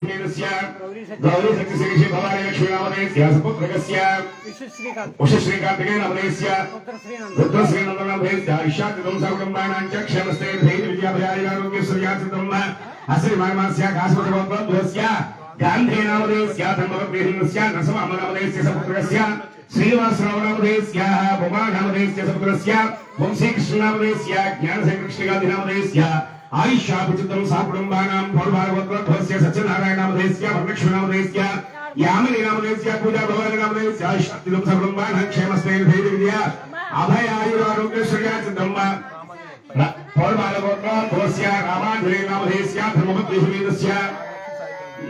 गौरी शक्ति श्री भवानी लक्ष्मी नामधेयस्य सुपुत्रकस्य उषश्रीकार्तिकेय नामधेयस्य रुद्र श्रीनंदन नामधेयस्य ईशाद्यं सकुटुम्बानां च क्षेमस्ते धैर्य विद्याभयारोग्य श्रीयाचितम् अश्रीमानस्य काश्मीरगोत्रस्य गान्धी नामधेयस्य धर्मपत्नीस्य नरसिंह नामधेयस्य सुपुत्रकस्य श्रीवासराव नामधेयस्य उमा नामधेयस्य सुपुत्रस्य वंशी कृष्ण नामधेयस्य ज्ञानशेखर कृष्णगांधी नामधेयस्य आयुष्या पुचितम साकुटुंबानां भौरभागवतस्य सत्यनारायण नामधेयस्य वरलक्ष्मी नामधेयस्य यामिनी नामधेयस्य पूजा भवानी नामधेयस्य आयुष्यात्तिदं साकुटुंबानां क्षेमस्ते धैर्यविद्या अभय आयुरारोग्य श्रेयाचितम् भौरभागवतस्य रामाञ्जली नामधेयस्य धर्मपत्नी समेतस्य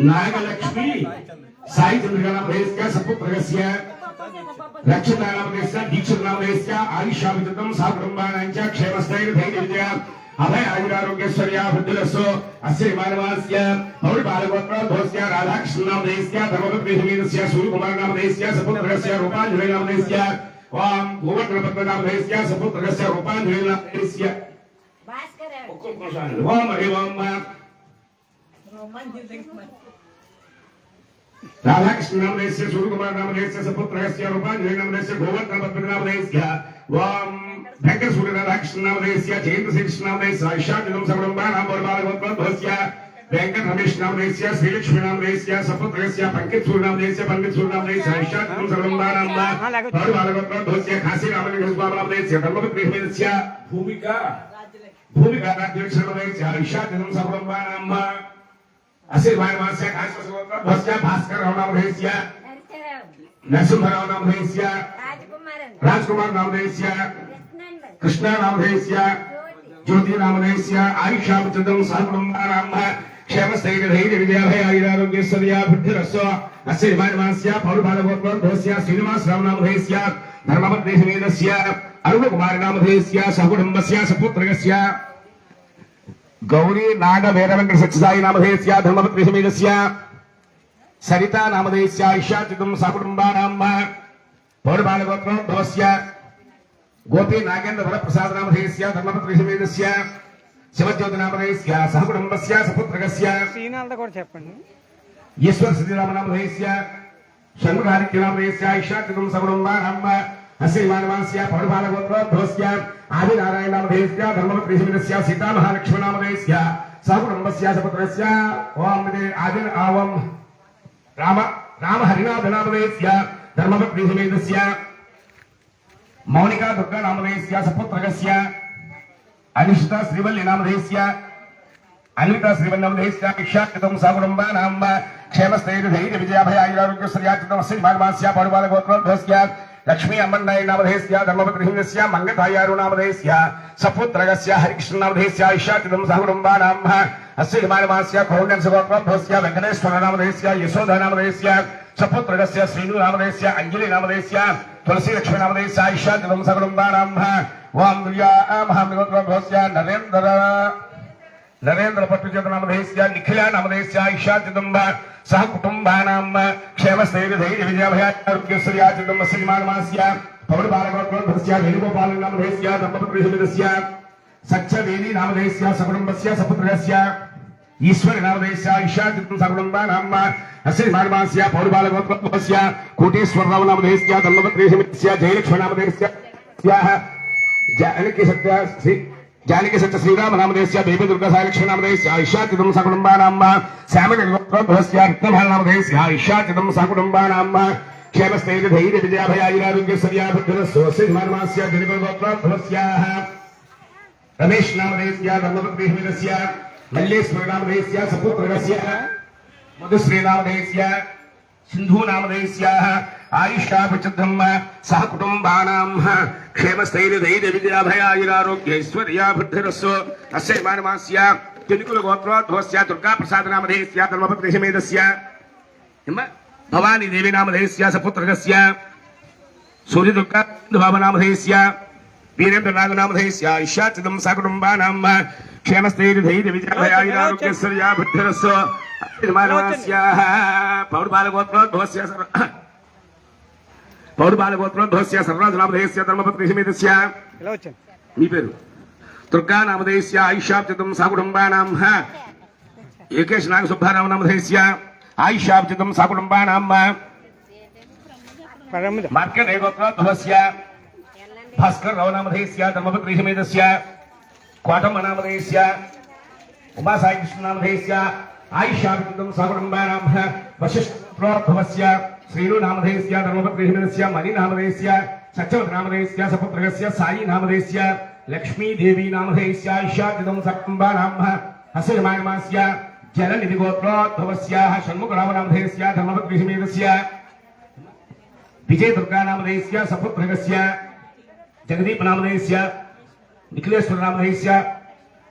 नागलक्ष्मी साई चंद्रिका नामधेयस्य सपुत्रकस्य रक्षिता नामधेयस्य दीक्षित नामधेयस्य आयुष्या पुचितम साकुटुंबानां च क्षेमस्ते धैर्यविद्या अभय आयुरारोग्यश्वर्या वृद्धिरस्सो अस्य मानवास्य पौर्णबालगोत्रस्य राधाकृष्ण नामधेयस्य धर्मपत्नी समेतस्य सूर्यकुमार नामधेयस्य सपुत्रस्य रूपाञ्जलि नामधेयस्य ओम भूवत्रपत्न नामधेयस्य सपुत्रस्य रूपाञ्जलि नामधेयस्य भास्कर ओम हरि ओम राधाकृष्ण नामधेयस्य सूर्यकुमार नामधेयस्य सपुत्रस्य रूपाञ्जलि नामधेयस्य भूवत्रपत्न नामधेयस्य ओम भेंकट सूर्य राधाकृष्ण नामधेयस्य जयंत श्री कृष्ण नामधेयस्य ईशाद्यं सकुटुम्बानां भौरभागवतस्य भेंकट रमेश नामधेयस्य श्रीलक्ष्मी नामधेयस्य सपुत्रस्य पंकज सूर्य नामधेयस्य पंकज सूर्य नामधेयस्य ईशाद्यं सकुटुम्बानां भौरभागवतस्य खासी नामधेयस्य धर्मपत्नी समेतस्य भूमिका राज्यलक्ष्मी नामधेयस्य ईशाद्यं सकुटुम्बानां असिरवायवास्य खासवतस्य भास्कर नामधेयस्य नरसिंहराव नामधेयस्य राजकुमार नामधेयस्य कृष्ण नामधेयस्य ज्योति नामधेयस्य आयुष्या पुचितम साकुटुम्बानां क्षेमस्थैर्य धैर्य विद्याभय आयुरारोग्य सदया बुद्धिरस्सो अस्य मानवास्य पौर्णबालगोत्रस्य श्रीनिवासराव नामधेयस्य धर्मपत्नी समेतस्य अरुणकुमार नामधेयस्य सकुटुम्बस्य सपुत्रकस्य गौरी नाग वेरवेंकट सत्यसाई नामधेयस्य धर्मपत्नी समेतस्य सरिता नामधेयस्य आयुष्याचितम साकुटुम्बानां पौर्णबालगोत्रस्य गोपी नागेंद्र वरप्रसाद नामधेयस्य धर्मपत्नी समेतस्य शिवज्योति नामधेयस्य सहकुटुंबस्य सपुत्रकस्य ईश्वर सिद्धिराम नामधेयस्य षण्मुखादित्य नामधेयस्य ईशाद्यं सकुटुम्बानां अस्य मानवास्य पौर्णबालगोत्रस्य आदिनारायण नामधेयस्य धर्मपत्नी समेतस्य सीता महालक्ष्मी नामधेयस्य सहकुटुंबस्य सपुत्रस्य ओम आदिन आवम राम हरिनाथ नामधेयस्य धर्मपत्नी समेतस्य मौनिका दुर्गा नामधेयस्य सपुत्रकस्य अनिशिता श्रीवल्ली नामधेयस्य अन्विता श्रीवल्ली नामधेयस्य ईशाद्यं सकुटुम्बानां क्षेमस्थैर्य धैर्य विजयाभय आयुरारोग्य श्रेयाचितमस्य मानवास्य पौर्णबालगोत्रस्य लक्ष्मी अम्मण्णाय नामधेयस्य धर्मपत्नी समेतस्य मंगतायारु नामधेयस्य सपुत्रकस्य हरिकृष्ण नामधेयस्य ईशाद्यं सकुटुम्बानां अस्य मानवास्य कौण्डस्य वेंकटेश्वर नामधेयस्य यशोदा नामधेयस्य सपुत्रकस्य श्रीनु नामधेयस्य अंजलि नामधेयस्य तुलसी लक्ष्मी नामधेयस्य ईशाद्यं सकुटुम्बानां ओम दुर्या महामृगोत्रस्य नरेंद्र पट्टुचेत नामधेयस्य निखिला नामधेयस्य ईशाद्यं सहकुटुम्बानां क्षेमस्थैर्य धैर्य विजयाभय आरोग्य श्रेयाचितम् अस्य मानवास्य पौर्णबालगोत्रस्य वेणुगोपाल नामधेयस्य धर्मपत्नी समेतस्य सच्चवेली नामधेयस्य सकुटुम्बस्य सपुत्रस्य ईश्वर नामधेयस्य ईशाद्यं सकुटुम्बानां अस्य मानवास्य पौर्णबालगोत्रस्य कोटेश्वरराव नामधेयस्य धर्मपत्नी समेतस्य जयलक्ष्मी नामधेयस्य जानकी सत्य श्रीराम नामधेयस्य बेबी दुर्गा साई नामधेयस्य ईशाद्यं सकुटुम्बानां श्यामगोत्रस्य रत्नभाल नामधेयस्य ईशाद्यं सकुटुम्बानां क्षेमस्थैर्य धैर्य विजयाभय आयुरारोग्य सदया बुद्धिरस्सो मानवास्य जनिगोत्रस्य रमेश नामधेयस्य धर्मपत्नी समेतस्य मल्लेश्वर नामधेयस्य सपुत्रकस्य मधुश्री नामधेयस्य सिंधु नामधेयस्य आयुष्या पुचितम सहकुटुम्बानां क्षेमस्थैर्य धैर्य विद्याभय आयुरारोग्य ऐश्वर्या बुद्धिरस्सो अस्य मानवास्य जनिकुल गोत्रोद्भवस्य दुर्गा प्रसाद नामधेयस्य धर्मपत्नी समेतस्य भवानी देवी नामधेयस्य सपुत्रकस्य सूर्य दुर्गा भाव नामधेयस्य वीरेंद्र नाग नामधेयस्य ईशाद्यं सकुटुम्बानां क्षेमस्थैर्य धैर्य विजयाभय आयुरारोग्य ऐश्वर्या बुद्धिरस्सो मानवास्य पौर्णबालगोत्रस्य सर्वराज नामधेयस्य धर्मपत्नी समेतस्य मी पेरु दुर्गा नामधेयस्य ईशाद्यं सकुटुम्बानां ఏకేశ నాగ సుబ్బారావు నామధేయస్య ఆయుష్యాభిజితం సకుటుంబానాం మార్కండేయ గోత్రోద్భవస్య భాస్కర్ రావు నామధేయస్య ధర్మపత్రి సమేతస్య కోటమ్మ నామధేయస్య ఉమాసాయి కృష్ణ నామధేయస్య ఆయుష్యాభిజితం సకుటుంబానాం వశిష్ఠోద్భవస్య శ్రీను నామధేయస్య ధర్మపత్రి సమేతస్య మణి నామధేయస్య సత్యవతి నామధేయస్య సపుత్రకస్య సాయి నామధేయస్య లక్ష్మీదేవి నామధేయస్య ఆయుష్యాభిజితం సకుటుంబానాం హస్యమానమాస్య జలనిధి గోత్రోద్భవస్య షణ్ముఖరావు నామధేయస్య ధర్మపత్రి సమేతస్య విజయ దుర్గా నామధేయస్య సపుత్రకస్య జగదీప్ నామధేయస్య నిఖిలేశ్వర నామధేయస్య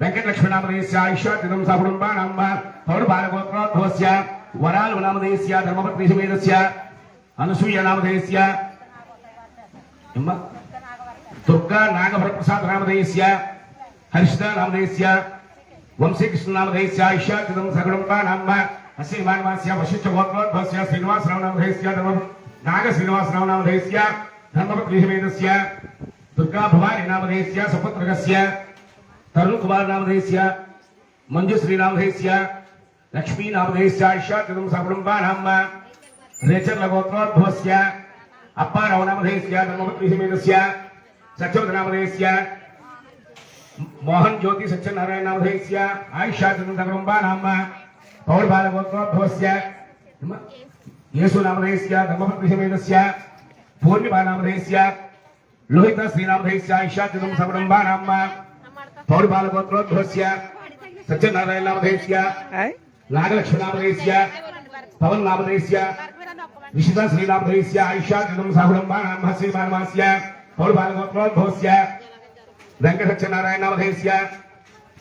వెంకటలక్ష్మి నామధేయస్య ఆయుష్యాభిజితం సకుటుంబానాం పౌరబాలగోత్రోద్భవస్య వరాలు నామధేయస్య ధర్మపత్రి సమేతస్య అనసూయ నామధేయస్య దుర్గా నాగభరప్రసాద్ నామధేయస్య హర్షిత నామధేయస్య వంశీకృష్ణ నామధేయస్య ఆయుష్యాభిజితం సకుటుంబానాం అశ్విమానమాస్య వశిష్ఠ గోత్రోద్భవస్య శ్రీనివాసరావు నామధేయస్య నాగ శ్రీనివాసరావు నామధేయస్య ధర్మపత్రి సమేతస్య దుర్గా భవాని నామధేయస్య సపుత్రకస్య తరుణ్ కుమార్ నామధేయస్య మంజుశ్రీ నామధేయస్య లక్ష్మీ నామధేయస్య ఆయుష్యాభిజితం సకుటుంబానాం రేచర్ల గోత్రోద్భవస్య అప్పారావు నామధేయస్య ధర్మపత్రి సమేతస్య సత్యవతి నామధేయస్య మోహన్ జ్యోతి సత్యనారాయణ నామధేయస్య ఆయుష్యాభిజితం సకుటుంబానాం పౌరబాలగోత్రోద్భవస్య యేసు నామధేయస్య ధర్మపత్రి సమేతస్య పూర్ణిమా నామధేయస్య లోహిత శ్రీనామధేయస్య ఆయుష్యాభిజితం సకుటుంబానాం పౌరబాలగోత్రోద్భవస్య సత్యనారాయణ నామధేయస్య నాగలక్ష్మి నామధేయస్య పవన్ నామధేయస్య విశిత శ్రీనామధేయస్య ఆయుష్యాభిజితం సకుటుంబానాం శ్రీమానమాస్య పౌరబాలగోత్రోద్భవస్య వెంకట సత్యనారాయణ నామధేయస్య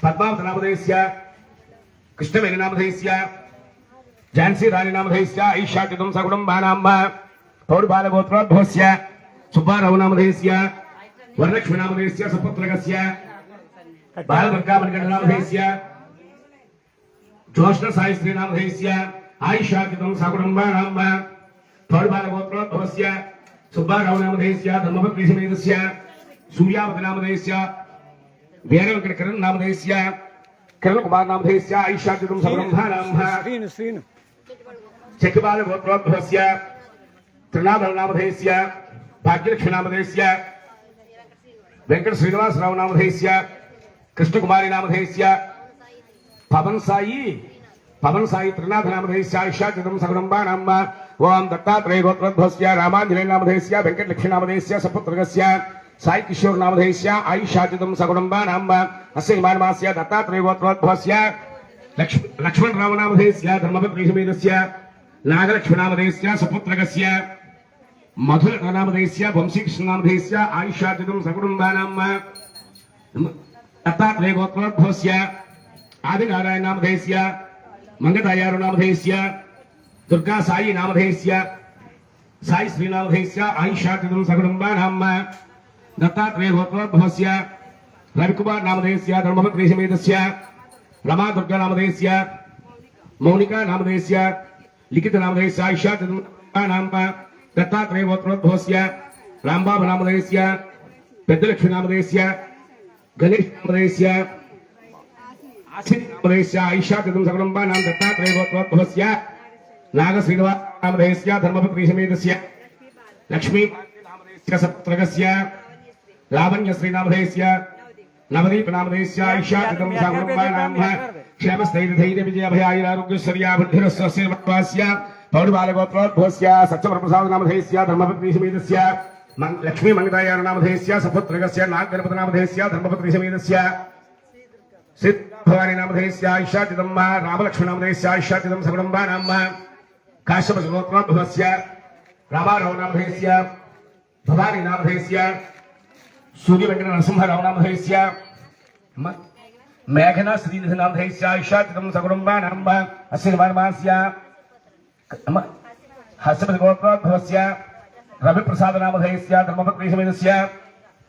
పద్మావతి నామధేయస్య కృష్ణవేణి నామధేయస్య ఝాన్సీ రాణి నామధేయస్య ఆయుష్యాభిజితం సకుటుంబానాం పౌరబాలగోత్రోద్భవస్య సుబ్బారావు నామధేయస్య వరలక్ష్మి నామధేయస్య సుపుత్రకస్య బాలదుర్గా మణికంఠ నామధేయస్య జ్యోష్ణ సాయిశ్రీ నామధేయస్య ఆయుష్యాభిజితం సకుటుంబానాం పౌరబాలగోత్రోద్భవస్య సుబ్బారావు నామధేయస్య ధర్మపత్రి సమేతస్య సూర్యావతి నామధేయస్య వీర వెంకట కిరణ్ నామధేయస్య కిరణ్ కుమార్ నామధేయస్య ఆయుష్యాభిజితం సకుటుంబానాం చక్రబాల గోత్రోద్భవస్య త్రినాథ నామధేయస్య భాగ్యలక్ష్మి నామధేయస్య వెంకట శ్రీనివాసరావు నామధేయస్య కృష్ణకుమారి నామధేయస్య పవన్ సాయి త్రినాథ నామధేయస్య ఆయుష్యాభిజితం సకుటుంబానాం ఓం దత్తాత్రేయ గోత్రోద్భవస్య రామాంజనేయ నామధేయస్య వెంకటలక్ష్మి నామధేయస్య సపుత్రకస్య సాయి కిషోర్ నామధేయస్య ఆయుష్యాభిజితం సకుటుంబానాం అస్యమానమాస్య దత్తాత్రేయ గోత్రోద్భవస్య లక్ష్మణరావు నామధేయస్య ధర్మపత్రి సమేతస్య నాగలక్ష్మి నామధేయస్య సపుత్రకస్య మధుర నామధేయస్య వంశీకృష్ణ నామధేయస్య ఆయుష్యాభిజితం సకుటుంబానాం దత్తాత్రేయ గోత్రోద్భవస్య ఆదినారాయణ నామధేయస్య మంగతాయారు నామధేయస్య దుర్గా సాయి నామధేయస్య సాయి శ్రీనామధేయస్య ఆయుష్యాభిజితం సకుటుంబానాం దత్తాత్రేయ గోత్రోద్భవస్య రవికుమార్ నామధేయస్య ధర్మపత్రి సమేతస్య రమా దుర్గా నామధేయస్య మౌనికా నామధేయస్య లిఖిత నామధేయస్య ఆయుష్యాభిజితం సకుటుంబానాం దత్తాత్రేయ గోత్రోద్భవస్య రాంబాబు నామధేయస్య పెద్దలక్ష్మి నామధేయస్య గణేష్ నామధేయస్య ఆశిని నామధేయస్య ఆయుష్యాభిజితం సకుటుంబానాం దత్తాత్రేయ గోత్రోద్భవస్య నాగ శ్రీనివాస నామధేయస్య ధర్మపత్రి సమేతస్య లక్ష్మీ నామధేయస్య సపుత్రకస్య లావణ్య శ్రీనామధేయస్య నవదీప నామధేయస్య ఆయుష్యాభిజితం సకుటుంబానాం క్షేమస్థైర్యధైర్య విజయాభయాయురారోగ్యశ్వర్యాబుద్ధిరస్వస్య పౌరబాలగోత్రోద్భవస్య సత్యవరప్రసాద నామధేయస్య ధర్మపత్రి సమేతస్య లక్ష్మీ మంగతాయారు నామధేయస్య సపుత్రకస్య నాగగణపతి నామధేయస్య ధర్మపత్రి సమేతస్య భవాని నామధేయస్య ఆయుష్యాభిజితం రామలక్ష్మి నామధేయస్య ఆయుష్యాభిజితం సకుటుంబానాం కాశ్యప గోత్రోద్భవస్య రామారావు నామధేయస్య భవాని నామధేయస్య సూర్య వెంకట నరసింహారావు నామధేయస్య మేఘనా శ్రీనిధి నామధేయస్య ఆయుష్యాభిజితం సకుటుంబానాం అస్యమానమాస్య హస్యపతి గోత్రోద్భవస్య రవిప్రసాద నామధేయస్య ధర్మపత్రి సమేతస్య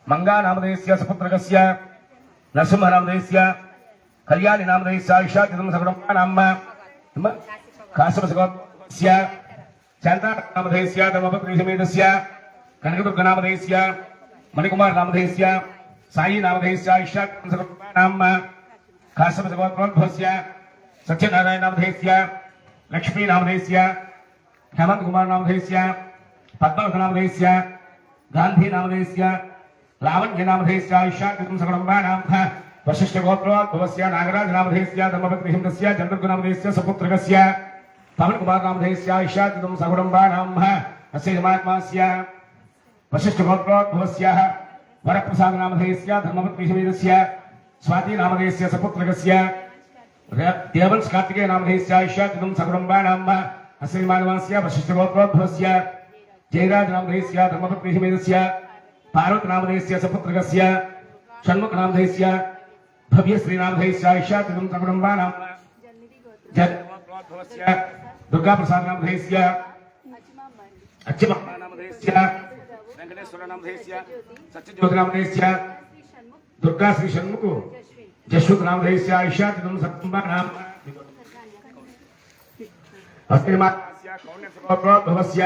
మంగా నామధేయస్య సపుత్రకస్య నరసింహ నామధేయస్య కళ్యాణి నామధేయస్య ఆయుష్యాభిజితం సకుటుంబానాం కాశ్యప గోత్రోద్భవస్య శాంతా నామధేయస్య ధర్మపత్రి సమేతస్య కనకదుర్గ నామధేయస్య మణికుమార్ నామధేయస్య సాయి నామధేయస్య ఆయుష్యాభిజితం సకుటుంబానాం కాశ్యప గోత్రోద్భవస్య सत्यनारायण नामधेयस्य लक्ष्मी नामधेयस्य हेमंत कुमार नामधेयस्य पद्मावत नामधेयस्य गांधी नामधेयस्य लावण्य नामधेयस्य आयुष्याकृतं सकलम्बानां वशिष्ठ गोत्रोद्भवस्य नागराज नामधेयस्य धर्मपत्नी हिंदस्य चंद्रगुण नामधेयस्य सपुत्रकस्य पवन कुमार नामधेयस्य आयुष्याकृतं सकलम्बानां अस्य जमात्मास्य वशिष्ठ गोत्रोद्भवस्य वरप्रसाद नामधेयस्य धर्मपत्नी हिंदस्य स्वाति नामधेयस्य सपुत्रकस्य देवंश कार्तिकेय नामधेयस्य आयुष्याकृतं सकलम्बानां अस्य जमात्मास्य वशिष्ठ गोत्रोद्भवस्य जयराज नामधेयस्य धर्मपत्नी हिंदस्य पार्वती नामधेयस्य सपुत्रकस्य षण्मुख नामधेयस्य भव्य श्री नामधेयस्य आयुष्याकृतं सकलम्बानां जगद्गोत्रोद्भवस्य दुर्गा प्रसाद नामधेयस्य अच्युत नामधेयस्य वेंकटेश्वर नामधेयस्य सत्यज्योति नामधेयस्य दुर्गा श्री षण्मुख जशवंत नामधेयस्य आयुष्याकृतं सकलम्बानां अस्तिमास्य कौण्यसुगोत्रोद्भवस्य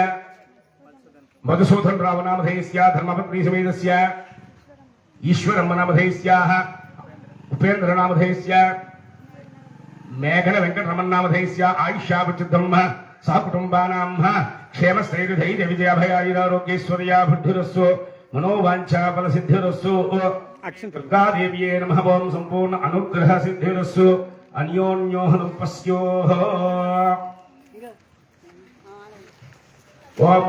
मधुसूदन राव नामधेयस्य धर्मपत्नी समेतस्य ईश्वरम्म नामधेयस्याः उपेन्द्र नामधेयस्य मेघन वेंकटरमण नामधेयस्य आयुष्यावृद्धं सह कुटुंबानां क्षेमस्थैर्यधैर्य विजयाभयायुरारोग्यैश्वर्या बुद्धिरस्सु मनोवांछा फलसिद्धिरस्सु दुर्गादेव्ये नमः। ओं संपूर्ण अनुग्रह सिद्धिरस्सु अन्योन्योहनुपस्योः। ओम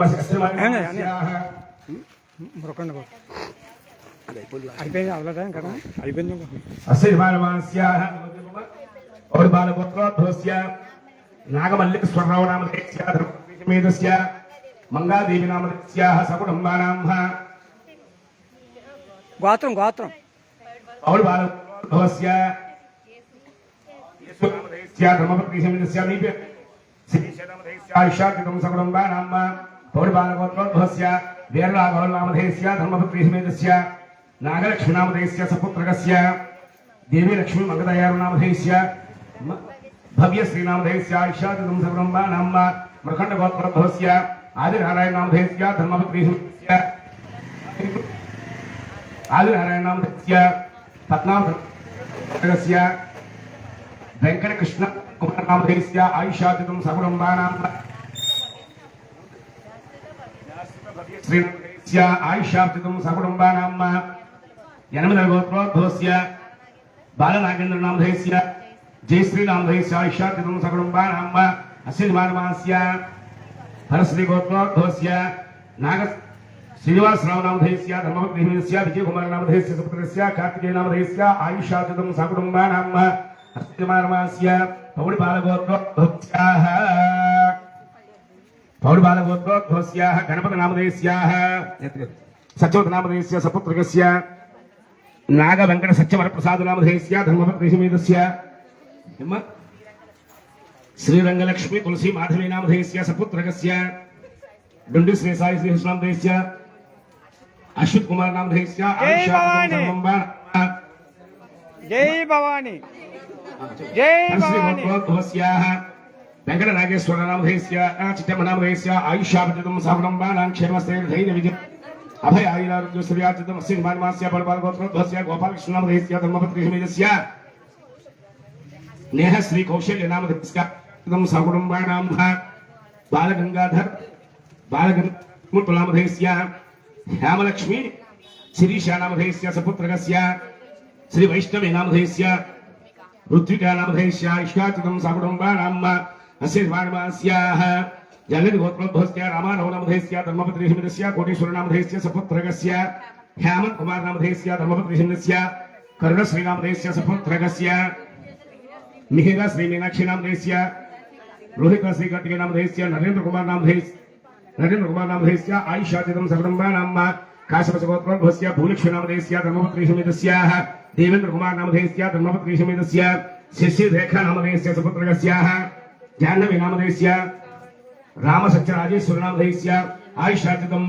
और बालगोत्रोद्भवस्य नागमल्लिक स्वरराव नामधेयस्य धर्मपत्नीसमेतस्य मंगादेवी नामधेयस्याः सकुटुम्बानां गोत्रं गोत्रं और बालगोत्रोद्भवस्य नामधेयस्य धर्मपत्नीसमेतस्य आयुष्याकृतं सकलम्बानां और बालगोत्रोद्भवस्य वीरराघव नामधेयस्य धर्मपत्नी समेतस्य नागलक्ष्मी नामधेयस्य सपुत्रकस्य देवी लक्ष्मी मंगदयार नामधेयस्य भव्य श्री नामधेयस्य आयुष्याकृतं सकलम्बानां मर्कण्ड गोत्रोद्भवस्य आदिनारायण नामधेयस्य धर्मपत्नी समेतस्य आदिनारायण नामधेयस्य पद्मावतस्य वेंकट कृष्ण कुमार नामधेयस्य आयुष्याकृतं सकलम्बानां श्रीनामधेयस्य आयुष्याकृतं सकलम्बानां यनमदल गोत्रोद्भवस्य बालनागेन्द्र नामधेयस्य जयश्री नामधेयस्य आयुष्याकृतं सकलम्बानां अस्य जमानमास्य हरश्री गोत्रोद्भवस्य नाग श्रीनिवासराव नामधेयस्य धर्मपत्नी हिंदस्य विजय कुमार नामधेयस्य सपुत्रस्य कार्तिकेय नामधेयस्य आयुष्याकृतं सकलम्बानां अस्य जमानमास्य पौड़ी बालगोत्रोद्भवस्याः पौड़ी बालगोत्रोद्भवस्याः गणपति नामधेयस्याः सचोत नामधेयस्य सपुत्रकस्य नाग वेंकट सत्यवरप्रसाद नामधेयस्य धर्मपत्नी समेतस्य श्रीरंगलक्ष्मी तुलसी माधवी नामधेयस्य सपुत्रकस्य डुंडी श्री साई श्री नामधेयस्य अश्वित कुमार नामधेयस्य जय भवानी जय भवानी वेंकट नागेश्वर नामधेयस्य चित्तम्म नामधेयस्य आयुष्यावृद्धं सकलम्बानां क्षेमस्थैर्यधैर्य विजय अभय आयुरारोग्य श्रीयाचितम् अस्य जमानमास्य बलबालगोत्रोद्भवस्य गोपालकृष्ण नामधेयस्य धर्मपत्नी समेतस्य नेह श्री कौशल्य नामधेयस्य सकलम्बानां बालगंगाधर बालगंगा नामधेयस्य हेमलक्ष्मी शिरीषा नामधेयस्य सपुत्रकस्य श्री वैष्णवी नामधेयस्य ऋत्विका नामधेयस्य आयुष्याकृतं सकलम्बानां अस्य जमानमास्याः जगद गोत्रोद्भवस्य रामाराव नामधेयस्य धर्मपत्नी समेतस्य कोटीश्वर नामधेयस्य सपुत्रकस्य हेमंत कुमार नामधेयस्य धर्मपत्नी समेतस्य करुणश्री नामधेयस्य सपुत्रकस्य मिहिरा श्री मीनाक्षी नामधेयस्य रोहित श्री कार्तिकेय नामधेयस्य नरेंद्र कुमार नामधेयस्य आयुष्याकृतं सकलम्बानां काश्यप गोत्रोद्भवस्य भूलक्ष्मी नामधेयस्य धर्मपत्नी समेतस्य देवेंद्र कुमार नामधेयस्य धर्मपत्नी समेतस्य शिशि रेखा नामधेयस्य सपुत्रकस्य जाह्नवी नामधेयस्य रामसत्यराजेश्वर नामधेयस्य आयुष्याकृतं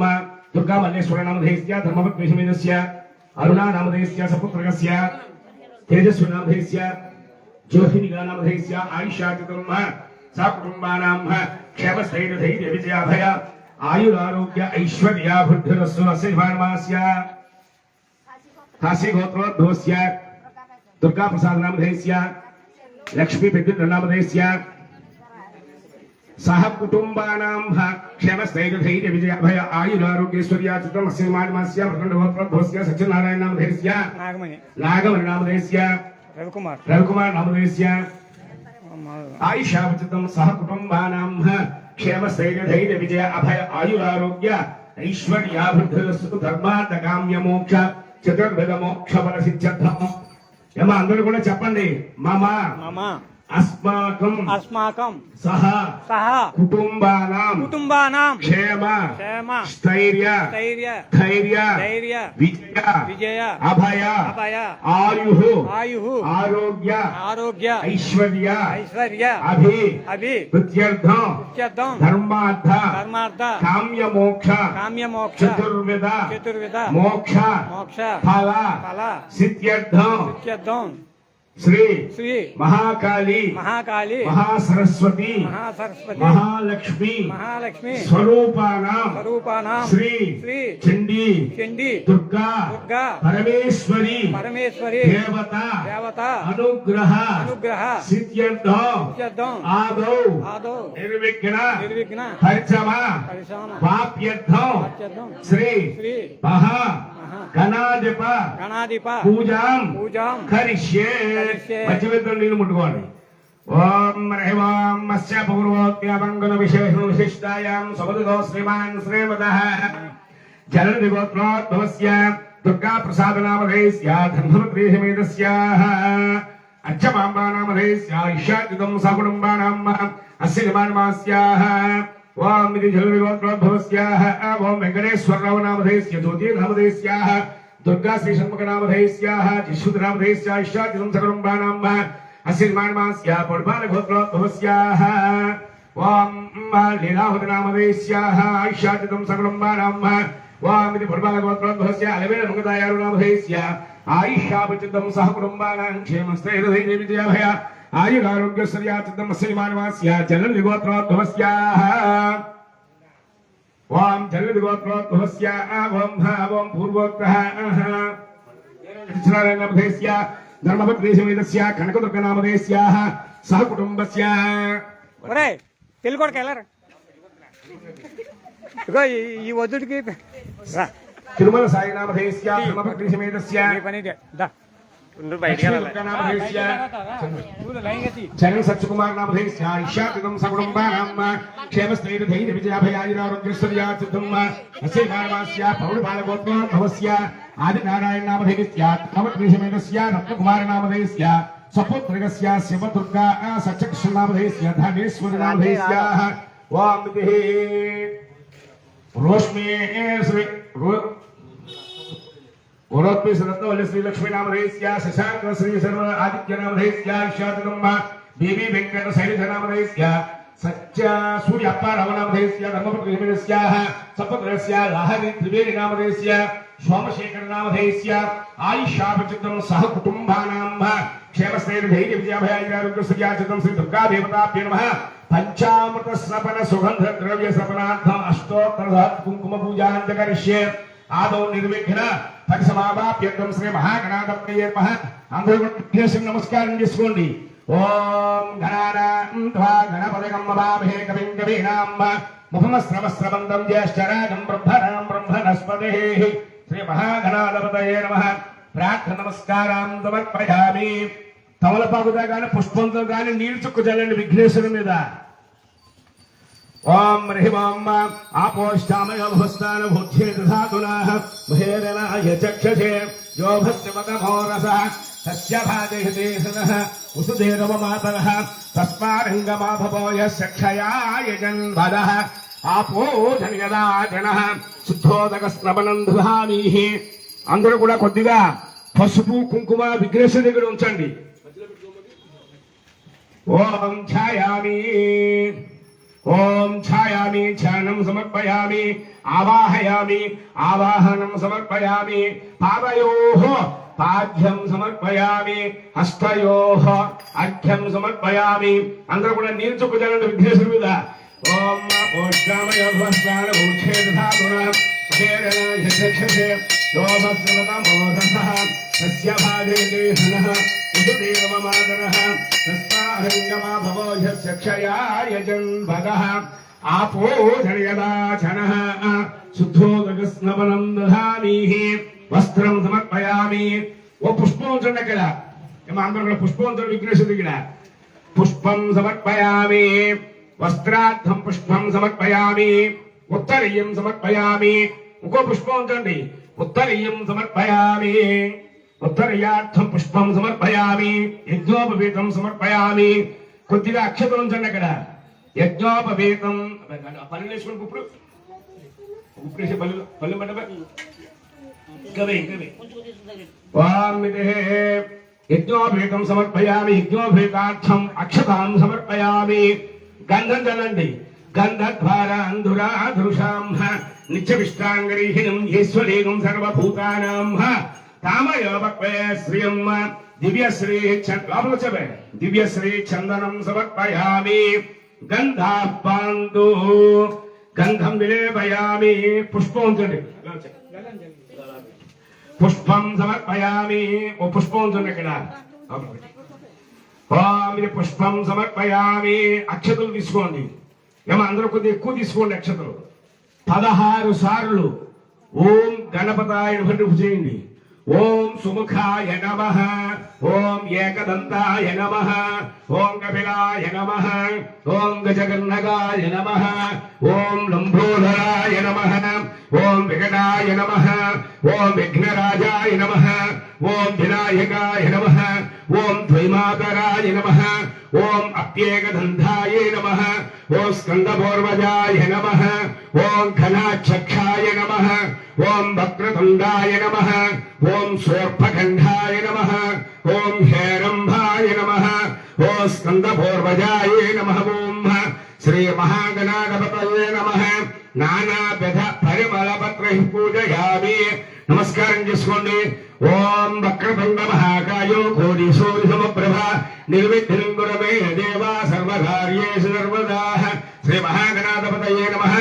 दुर्गा मल्लेश्वर नामधेयस्य धर्मपत्नी समेतस्य अरुणा नामधेयस्य सपुत्रकस्य तेजस्वी नामधेयस्य ज्योतिनिका नामधेयस्य आयुष्याकृतं सा कुटुम्बानां क्षेमस्थैर्यधैर्य विजयाभय आयुरारोग्य ऐश्वर्या बुद्धिरस्सु अस्य जमानमास्य काशी गोत्रोद्भवस्य दुर्गा प्रसाद नामधेयस्य లక్ష్మీ పెద్దినామధేస్య సహ కుటుంబానాం క్షేమస్థైర్యధైర్య విజయాభయ ఆయురారోగ్యేశ్వర్యాచితం అస్యమానమాస్య ప్రఖండవత్ప్రభవస్య సత్యనారాయణ నామధేస్య నాగమణి నాగమణి నామధేస్య రవికుమార్ నామధేస్య ఆయుషావచితం సహ కుటుంబానాం క్షేమస్థైర్యధైర్య విజయ అభయ ఆయురారోగ్య ఐశ్వర్యాభివృద్ధిరస్తు ధర్మార్థ కామ్య మోక్ష చతుర్విధ మోక్ష ఫల సిద్ధ్యర్థం. ఏమా అందరూ కూడా చెప్పండి. మమ అస్మాకం సహ కుటుంబానాం క్షేమ స్థైర్య ధైర్య విజయ అభయ ఆయు ఆరోగ్య ఐశ్వర్య అభివృద్ధ్యర్థం ధర్మార్థ కామ్య మోక్ష చతుర్విధ మోక్ష ఫల సిద్ధ్యర్థం శ్రీ మహాకాళి మహాసరస్వతి మహాలక్ష్మి స్వరూపానాం శ్రీ చండీ దుర్గా పరమేశ్వరి దేవత అనుగ్రహ సిద్ధ్యర్థం ఆదౌ నిర్విఘ్న పరిచమ వాప్యర్థం శ్రీ మహా గణాధిప పూజాం కరిష్యే. పచ్చిమిత్రులు నీళ్ళు ముట్టుకోండి. ఓం హ్రీం మత్స్య పూర్వోద్యామంగళ విశేష విశిష్టాయాం సమదుతో శ్రీమాన్ శ్రీమదః జనని గోత్రోద్భవస్య దుర్గా ప్రసాద నామధేస్య ధర్మపత్రి సమేతస్యాః అచ్చమాంబా నామధేస్య ఇషాదిదం సకుటుంబానాం అస్య జమానమాస్యాః. ఓం ఇది జనని గోత్రోద్భవస్యాః ఓం వెంకటేశ్వరరావు నామధేస్య జ్యోతి నామధేస్యాః దుర్గా శ్రీ షణ్ముఖ నామధేస్యాః జిష్ణు నామధేస్య ఇష్టాదిదం సకుటుంబానాం అస్య జమానమాస్య పుర్బాల గోత్రోద్భవస్యాః. ఓం లీలావతి నామధేస్యాః ఇష్టాదిదం సకుటుంబానాం ఓం ఇది పుర్బాల గోత్రోద్భవస్య అలవేల మంగతాయారు నామధేస్య ఆయుష్యాపచితం సహ కుటుంబానాం క్షేమస్థైర్యధైర్య విజయాభయ ఆయురారోగ్యశ్వర్యాచితం అస్య జమానమాస్య జనని గోత్రోద్భవస్యాః. ఓం జనని గోత్రోద్భవస్య ఓం పూర్వోక్తః నామధేస్య ధర్మపత్రి సమేతస్య కనకదుర్గ నామధేస్యాః సహ కుటుంబస్య. పెళ్ళి కొడుకు వెళ్ళారు ఈ వద్దుడికి తిరుమల సాయి నామధేస్య ధర్మపత్రి సమేతస్య చరణ్ సత్యకుమార్ నామధేస్య ఇషాదిదం సకుటుంబానాం క్షేమస్థైర్యధైర్య విజయాభయాయురారోగ్యశ్వర్యాచితం అస్య జమానమాస్య పౌడపాల గోత్రోద్భవస్య ఆదినారాయణ నామధేస్య ధర్మపత్రి సమేతస్య రత్నకుమార నామధేస్య సపుత్రకస్య శివదుర్గా సత్యకృష్ణ నామధేస్య ధనేశ్వరి నామధేస్యాః. ఓం రోష్మే శ్రీ ఓరోత్పి రత్నవల్లి శ్రీ లక్ష్మీ నామధేస్య శశాంక శ్రీ సర్వ ఆదిత్య నామధేస్య ఇషాదిదం దేవి వెంకట శైలజ నామధేస్య సత్య సూర్య అప్పారావ నామధేస్య ధర్మపత్రి సమేతస్యాః సపుత్రస్య లహరి త్రివేణి నామధేస్య సోమశేఖర నామధేస్య ఆయుష్యాపచితం సహ కుటుంబానాం క్షేమస్థైర్యధైర్య విజయాభయాయురారోగ్యశ్వర్యాచితం శ్రీ దుర్గా దేవతాభ్యో నమః. పంచామృత స్నపన సుగంధ ద్రవ్య స్నపనార్థం అష్టోత్తర కుంకుమ పూజాంచ కరిష్యే. ఆదౌ నిర్విఘ్న పరిసమావాప్యర్థం శ్రీ మహాగణాధిపతయే నమః. అందరూ నమస్కారం చేసుకోండి. ఓం గణపతిగం వవామహే కవిం కవీనాం ముఖమస్రవస్రవందం జ్యేష్ఠరాజం బ్రహ్మణస్పతిః శ్రీ మహాగణాధిపతయే నమః. ప్రార్థన నమస్కారం సమర్పయామి. తమలపాకుతో గాని పుష్పంతో గాని నీళ్ళు చుక్కు చల్లండి విఘ్నేశ్వరుని మీద. ఓం హ్రీం ఆపోష్టామయ భుస్తాన భుజ్యే దధాతునాః మహేరనాయ చక్షసే యో భస్యవతమోరసః తస్య భాజయతే సనః వసుదేవ మాతరః తస్మారంగమాభవోయ సక్షయాయ జన్వదః ఆపోజన్యదాజనః శుద్ధోదక స్నవనం దధామి. అందరూ కూడా కొద్దిగా పసుపు కుంకుమ విఘ్నేశ్వరుడి దగ్గర ఉంచండి. ఓం ఛాయామి ధ్యానం సమర్పయామి ఆవాహయామి ఆవాహనం సమర్పయామి పాదయోః పాద్యం సమర్పయామి హస్తయోః అర్ఘ్యం సమర్పయామి. అందరూ కూడా నీరు చుక్కు చల్లండి విఘ్నేశ్వరుడి మీద. ఓం పోష్టామయ భస్మాన భూక్షే దధాతునాః మహేరనాయ చక్షసే యో భస్యవతమోరసః తస్య భాజయతే సనః వసుదేవ మాతరః తస్మారంగమాభవోయ హరింగమా భవో యస్య క్షయాయ జన్మదః ఆపో జనయదాచనః శుద్ధోదకస్నవనం దధామీః వస్త్రం సమర్పయామి. ఓ పుష్పం ఉంచండి అక్కడ. అందరూ కూడా పుష్పం ఉంచండి విఘ్నేశ్వరుడి ఇక్కడ. పుష్పం సమర్పయామి. వస్త్రార్థం పుష్పం సమర్పయామి. ఉత్తరీయం సమర్పయామి. ఇంకో పుష్పం ఉంచండి. ఉత్తరీయం సమర్పయామి. ఉత్తరీయార్థం పుష్పం సమర్పయామి. యజ్ఞోపవీతం సమర్పయామి. కొద్దిగా అక్షతలు ఉంచండి అక్కడ. యజ్ఞోపవీతం పల్లెలు వేసుకుని ఇప్పుడు ఇప్పుడు పల్లె పడ్డ యజ్ఞోపేతం సమర్పయామి. యజ్ఞోపేతార్థం అక్షతాం సమర్పయామి. గంధం చల్లండి. గంధద్వారాంధురాధృషాం నిత్యవిష్టాంగరీహిణం ఈశ్వరీం సర్వభూతానాం తామయోపక్వే శ్రియం దివ్యశ్రీ లోపల దివ్యశ్రీ చందనం సమర్పయామి. గంధాపాండు గంధం విలేపయామి. పుష్పం ఉంచండి. పుష్పం సమర్పయామి. ఓ పుష్పం ఉంచండి ఇక్కడ. పుష్పం సమర్పయామి. అక్షతలు తీసుకోండి. ఏమో అందరూ కొద్దిగా ఎక్కువ తీసుకోండి అక్షతలు. 16 సార్లు ఓం గణపతాయ చేయండి. ఓం సుముఖాయ నమః. ఓం ఏకదంతాయ నమః. ఓం కపిలాయ నమః. ఓం గజగర్ణగాయ నమః. ఓం లంబోదరాయ నమః. ఓం వికటాయ నమః. ఓం విఘ్నరాజాయ నమః. ఓం వినాయకాయ నమః. ఓం ద్వైమాతరాయ నమః. ఓం అప్యేకదంతాయ నమః. ఓం స్కందపూర్వజాయ నమః. ఓం ఘనాచక్షాయ నమః. ఓం వక్రతుండాయ నమః. ఓం శూర్పఖండాయ నమః. ఓం హేరంభాయ నమః. ఓం స్కందపూర్వజాయ నమః. ఓం శ్రీ మహాగణాధిపతయే నమః. నానావిధ పరిమళపత్రై పూజయామి. నమస్కారం చేసుకోండి. ఓం వక్రతుండ మహాకాయో కోటి సూర్య సమప్రభ నిర్విఘ్నం కురు మే దేవ సర్వకార్యేషు సర్వదా. శ్రీ మహాగణాధిపతయే నమః.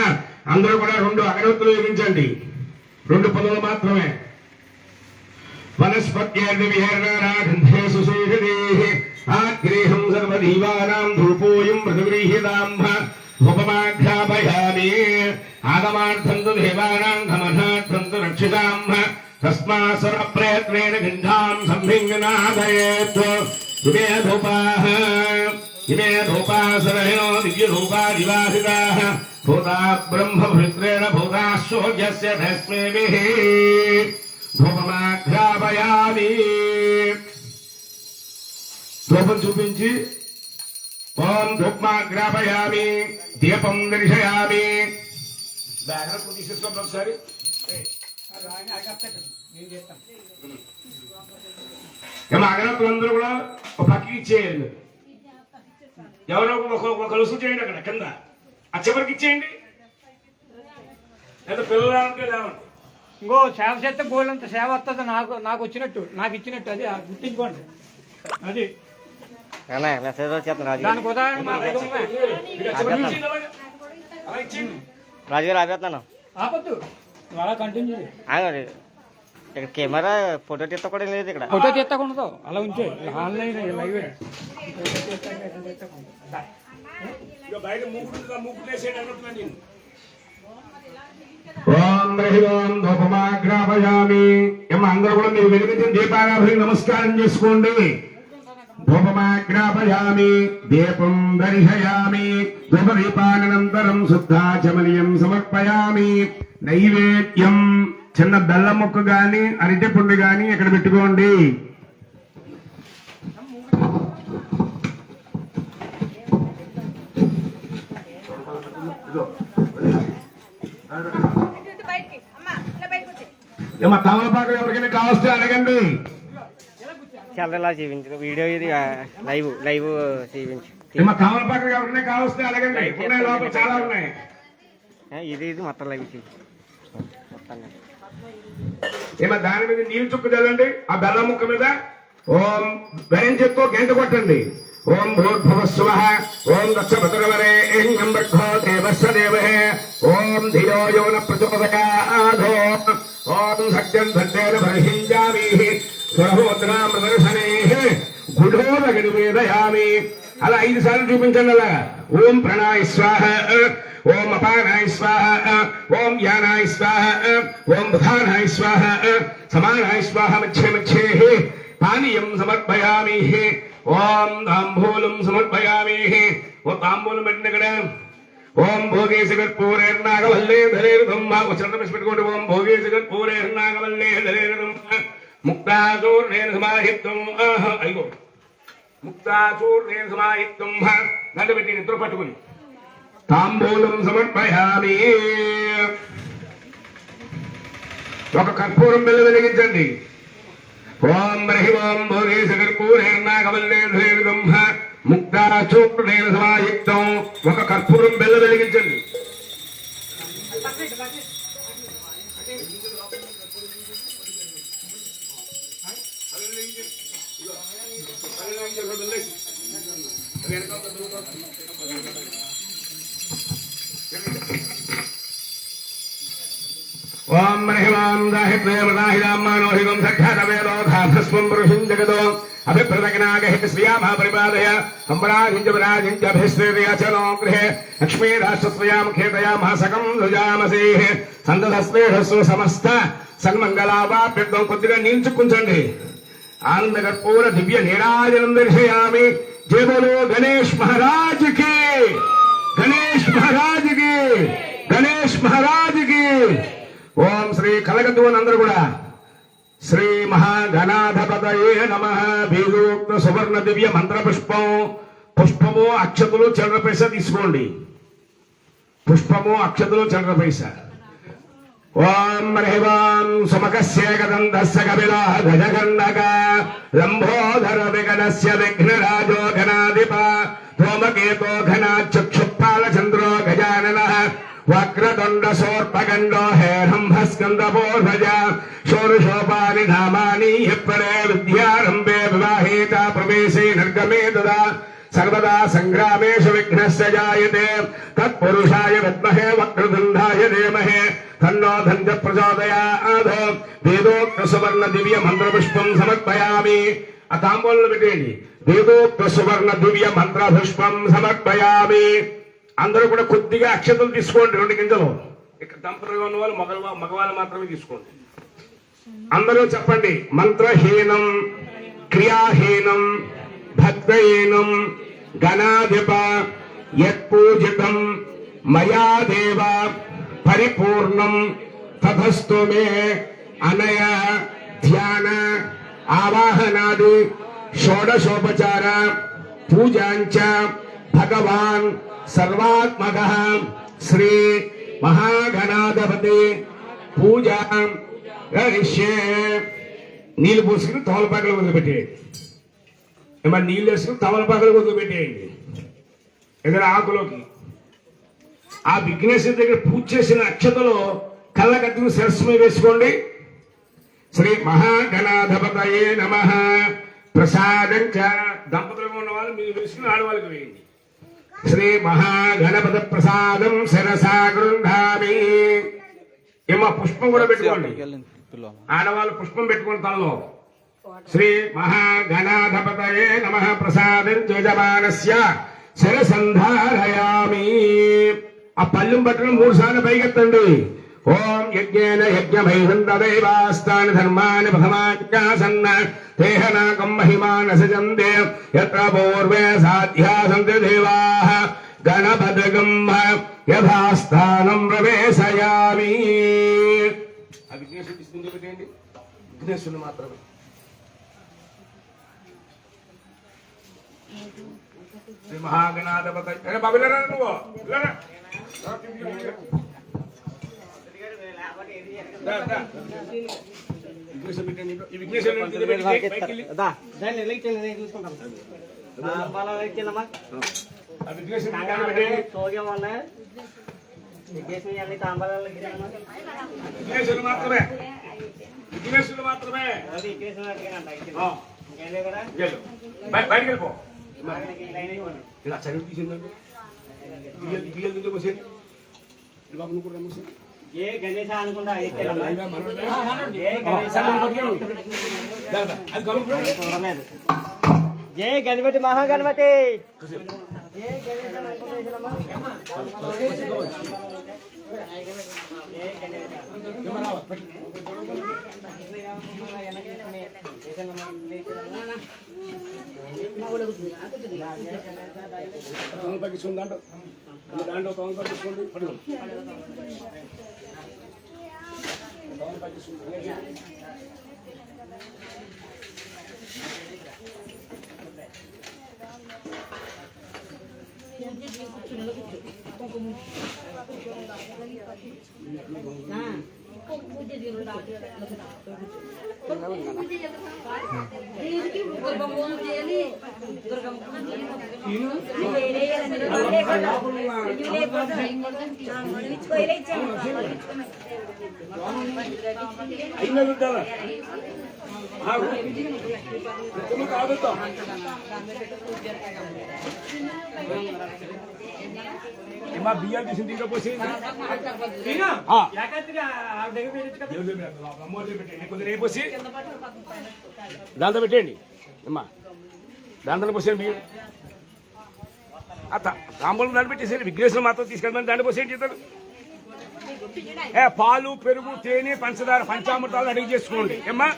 అందరూ కూడా 2 అగరొత్తులు వెలిగించండి. 2 పదులు మాత్రమే. వనస్పత్యేర్విహేర్నారాగంధే సుశేషదేః ఆగ్రేహం సర్వదీవానాం ధూపోయం మృతగృహ్యతాం ఉపమాఘ్రాపయామి. ఆగమార్థం తు దేవానాం గమనార్థం తు రక్షితాం తస్మాత్ సర్వప్రయత్నేన గంధాం సంభింగనాదయేత్. ఇమే ధూపాః ఇమే ధూపాసరహినో దివ్యధూపా నివాసితాః భూతా బ్రహ్మభృత్రేణ భూతాశ్చోర్యస్య భస్మేభిః ధూపమాఘ్రాపయామి. ధూపం చూపించి ఓం ధూపమాఘ్రాపయామి. దీపం దర్శయామి. బ్యాగ్ తీసేసుకోండి ఒకసారి. అగరత్తులందరూ కూడా ఒక పక్కకి ఇచ్చేయండి. ఎవరో ఒక కలుసు చేయండి అక్కడ కింద. ఆ చివరికి ఇచ్చేయండి. లేదా పిల్లలంటే లేవండి. ఇంకో సేవ చేస్తే బోలంత సేవ వస్తుంది. నాకు వచ్చినట్టు నాకు ఇచ్చినట్టు అది గుర్తించుకోండి. అది దానికి ఉదాహరణ రాజుగారు ఆపేస్తున్నాను. ఆపద్దు అలా కంటిన్యూ. ఇక్కడ కెమెరా ఫోటో తీస్తా కూడా లేదు. ఇక్కడ ఫోటో తీస్తకుండా అలా ఉంచే. ఆన్లైన్ లైవ్ ఓం హ్రీం ధూపమాఘ్రాపయామి. అందరూ కూడా మీరు వెలిగించిన దీపారాధనకి నమస్కారం చేసుకోండి. ధూపమాఘ్రాపయామి. దీపం దర్శయామి. ధూపదీపానంతరం శుద్ధాచమనీయం సమర్పయామి. నైవేద్యం చిన్న బెల్లం ముక్క గాని అరటి పండు గాని ఇక్కడ పెట్టుకోండి. ఏమో తమలపాకు ఎవరికైనా కావస్తే అడగండి. చాలా చూపించు వీడియో. ఇది లైవ్ చూపించు. ఏమో తమలపాకు ఎవరికైనా కావస్తే అడగండి. ఉన్నాయి లోపల చాలా ఉన్నాయి. ఇది మొత్తం లైవ్ చూపించు. ఏమో దాని మీద నీళ్ళు చుక్క చల్లండి. ఆ బెల్లం ముక్క మీద ఓం వెరం చెత్తో గంట కొట్టండి. ఓం భూర్భువస్సువః. ఓం దక్షభద్రవరేణ్యం బ్రహ్మో దేవస్య దేవహే. ఓం ధియో యో న ప్రచోదయాధో. ఓం సత్యం సత్యేన బర్హింజామీః. స్వరహోత్రామృతర్శనైః గుఢోదగనివేదయామి. అలా 5 సార్లు చూపించండి. అలా ఓం ప్రణాయ స్వాహ, ఓం అపానాయ స్వాహ, ఓం యానాయ స్వాహ, ఓం బుధానాయ స్వాహ, సమానాయ స్వాహ. మధ్యే మధ్యే పానీయం సమర్పయామి, ఓం తాంబూలం సమర్పయామి. ఓ తాంబూలం పెట్టిన ఇక్కడ ఓం భోగేశ కర్పూరేర్నాగవల్లే ధరేర్ధం. మాకు చంద్రమిష్ పెట్టుకోండి. ఓం భోగేశ కర్పూరేర్నాగవల్లే ధరేర్ధం ముక్తాచూర్ణేన సమాహిత్వం. అయ్యో ముక్తాచూర్ణేన సమాహిత్వం. దండ పెట్టి నిద్ర పట్టుకుని తాంబూలం సమర్పయామి. ఒక కర్పూరం బిల్ల వెలిగించండి. ఓం బ్రహి ఓం భోగేశ కర్పూరేర్నాగవల్లే ధరేర్ధం ముక్తాచూర్ణేన సమాహిత్వం. ఒక కర్పూరం బిల్ల వెలిగించండి. ఓం మహిమాం దాహిత్రేమనాహిరామానోహిగం సఖ్యాతవేదోధాస్వం పురుషం జగదో అభిప్రదగ్నాగహిత శ్రియామా పరిపాదయ అంబరాజించబరాజించభిశ్రీయచనో గృహే లక్ష్మీరాష్ట్రశ్రియాముఖేతయామహసకం రుజామసే సంతధస్వేఢస్సు సమస్త సన్మంగళావాప్యర్థం. కొద్దిగా నిల్చుకుంచండి. ఆనంద కర్పూర దివ్య నీరాజనం దర్శయామి. జయ బోలో గణేష్ మహారాజ్ కి, గణేష్ మహారాజ్ కి, గణేష్ మహారాజ్ కి. ఓం శ్రీ కలగద్దువన్ అందరూ కూడా శ్రీ మహాగణాధిపతయే నమః. వేదోక్త సువర్ణ దివ్య మంత్ర పుష్పం. పుష్పము అక్షతులు చిల్లర పైసా తీసుకోండి. పుష్పము అక్షతులు చిల్లర పైసా. ఓం హ్రీవాం సుమకస్య గదంతస్య కపిలా గజగండక లంబోదర విగణస్య విఘ్నరాజో ఘనాధిప ధూమకేతో ఘనాచక్షుపాల చంద్రో గజాననః వక్రతుండ సోర్పగండో హేరంభస్కందపోర్భజ షోరుషోపాని నామాని యప్పరే విద్యారంభే వివాహేత ప్రవేశే నిర్గమే తదా సర్వదా సంగ్రామేషు విఘ్నస్య జాయతే తత్పురుషాయ విద్మహే వక్రతుండాయ ధీమహి తన్నో ధన్య ప్రచోదయాత్. వేదోక్త సువర్ణ దివ్య మంత్ర పుష్పం సమర్పయామి. ఆ తాంబూలంలో పెట్టేయండి. వేదోక్త సువర్ణ దివ్య మంత్ర పుష్పం సమర్పయామి. అందరూ కూడా కొద్దిగా అక్షతలు తీసుకోండి. 2 గింజలు. ఇక్కడ దంపతులుగా ఉన్న వాళ్ళు మగవాళ్ళు మాత్రమే తీసుకోండి. అందరూ చెప్పండి. మంత్రహీనం క్రియాహీనం భక్తహీనం గణాధిప యత్పూజితం మయా దేవ పరిపూర్ణం తథస్తు మే అనయ ధ్యాన ఆవాహనాది షోడశోపచార పూజాంచ భగవాన్ సర్వాత్మక శ్రీ మహాగణాధిపతి పూజ కరిష్యే. నీళ్లు పోసుకుని తమలపాకలు వదిలిపెట్టేయండి. ఏమన్నా నీళ్ళు వేసుకుని తమలపాకలు వదిలిపెట్టేయండి ఏదైనా ఆకులోకి. ఆ విఘ్నేశ్వర దగ్గర పూజ చేసిన అక్షతలో కళ్ళకట్టుకుని శిరస్సు మీద వేసుకోండి. శ్రీ మహాగణాధిపతయే నమః. ప్రసాదం చ దంపతులుగా ఉన్న వాళ్ళు మీరు వేసుకుని ఆడవాళ్ళకి వేయండి. శ్రీ మహాగణపతి ప్రసాదం శిరసా గృహామి. ఏమో పుష్పం కూడా పెట్టుకోండి. ఆడవాళ్ళు పుష్పం పెట్టుకోండి తనలో. శ్రీ మహాగణాధిపతయే నమః. ప్రసాదం యజమానస్య శిరసంధారయామి. ఆ పళ్ళెం పట్టుకుని 3 సార్లు పైకెత్తండి. ఓం యజ్ఞేన యజ్ఞమైవందైవాస్తాని ధర్మాని ప్రథమాజ్ఞాసన్న దేహనాకం మహిమానసజందే యత్ర పూర్వే సాధ్యా సంతి దేవాః గణపతిగం యథాస్థానం ప్రవేశయామి. ఆ విఘ్నేశ్వరుడు తీసుకుని పెట్టండి. విఘ్నేశ్వరుడు మాత్రమే. శ్రీ మహాగణాధిపతయే బాబులరా నువ్వు మాత్రమే బయటకు వెళ్ళిపో. ఇలా చదివి తీసిందండి. బాబు నువ్వు కూడా ఏ గణేశ అనుకుంటా జై గణపతి మహాగణపతి మా బియ్యం తీసి దీంట్లో పోసి కొద్దిగా రేపోసి దాంతో పెట్టేయండి అమ్మా దాంట్లో పోసేయండి బియ్యం తాంబూలం దాన్ని పెట్టేసేయండి విఘ్నేశ్వరం మాత్రం తీసుకెళ్ళమని దాన్ని పోసేయండి చేతారు పాలు పెరుగు తేనె పంచదార పంచామృతాలు అడిగి చేసుకోండి ఏమ్మా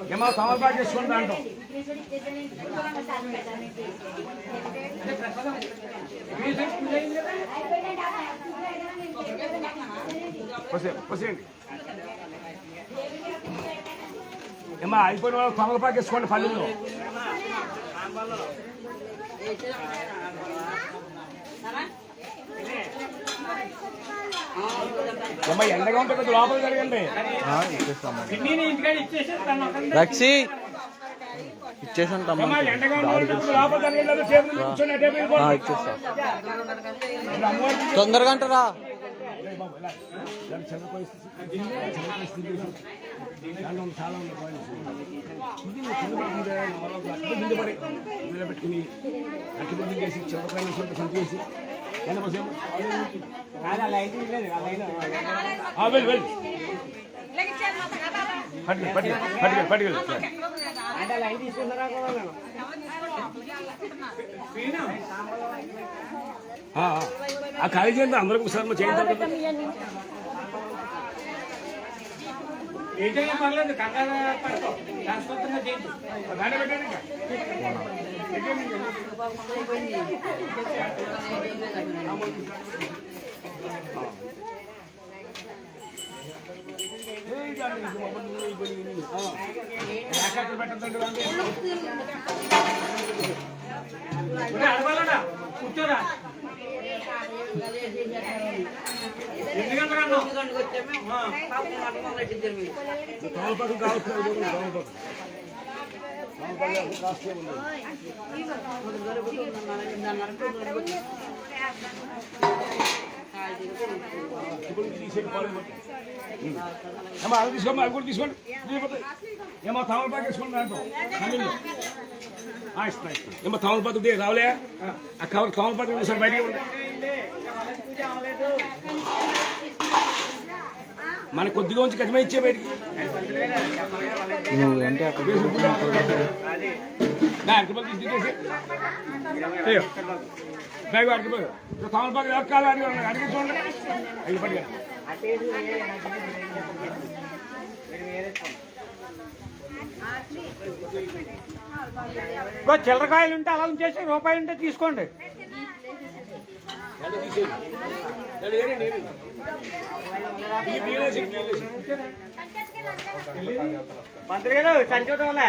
ఏమో సమర్పణ చేసుకోండి దాంట్లో పోసేయండి ఏమా అయిపోయిన వాళ్ళు తమలపాకు వేసుకోండి పల్లెల్లో ఏమా ఎండగా ఉంటే కొద్ది లోపల జరగండి రక్షి ఇచ్చేసాను ఎండగా ఉంటే లోపల జరగండి చేతులు కూర్చొని ఇచ్చేస్తా తొందరగా అంటారా చాలా నిలబెట్టుకుని అట్టి పొద్దు చేసి చివరిపైన సంతేసి వెళ్ళి పట్టుకెళ్ళి ఆ ఖాళీ చేయండి అందరికి ఒకసారి చేయండి ఏంటంటే పర్లేదు కంగారు పడుకో శాశ్వతంగా చేయించు దాన్ని పెట్టండి అడవాలడా కూర్చోరా ఎందుకంటే తమలపాకు కావచ్చు ఏమో అది తీసుకోండి అది కూడా తీసుకోండి ఏమో తమలపాకు వేసుకోండి దాంట్లో ఇస్తున్నా ఏమో తమలపాకు రావులే ఆ కవర్ తమలపాకు సార్ బయటికి మన కొద్దిగా ఉంచి కదిమే ఇచ్చే బయటికి అరటిపల్లి తీసేసి బ్యాగ్ అరటిపోయి తమలపాకు కాదు అడిగి చూడండి అవి పట్టుగా చిల్లరకాయలు ఉంటే అలా ఉంచేసి రూపాయలు ఉంటే తీసుకోండి మంత్రి గారు సంచోటం వల్ల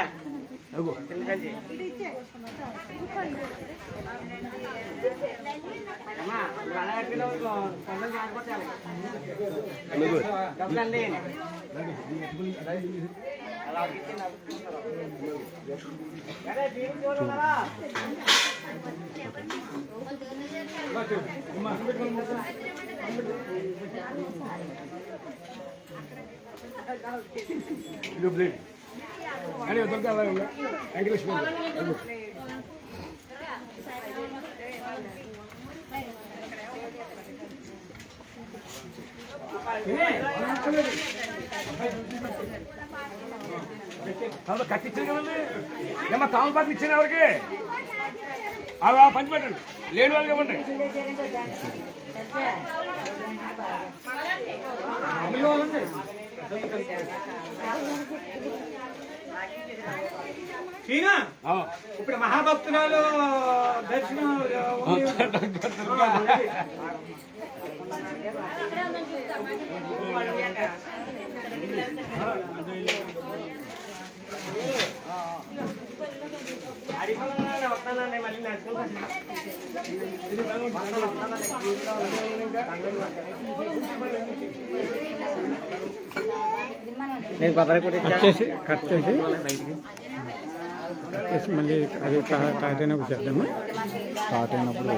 ఇది బ్లేడ్ అని వద్దు అలా వెంకటలక్ష్మి కట్టించారు కదండి ఏమన్నా తామపాట్లు ఇచ్చాను ఎవరికి అవి పంచి పెట్టండి లేని వాళ్ళకి ఇవ్వండి చీనా ఇప్పుడు మహాభక్తురాలు దర్శనం వస్తానండి మళ్ళీ నేను కొబ్బరి కూడా కట్ చేసి మళ్ళీ అది తాటైనప్పుడు చేద్దామా స్టార్ట్ అయినప్పుడు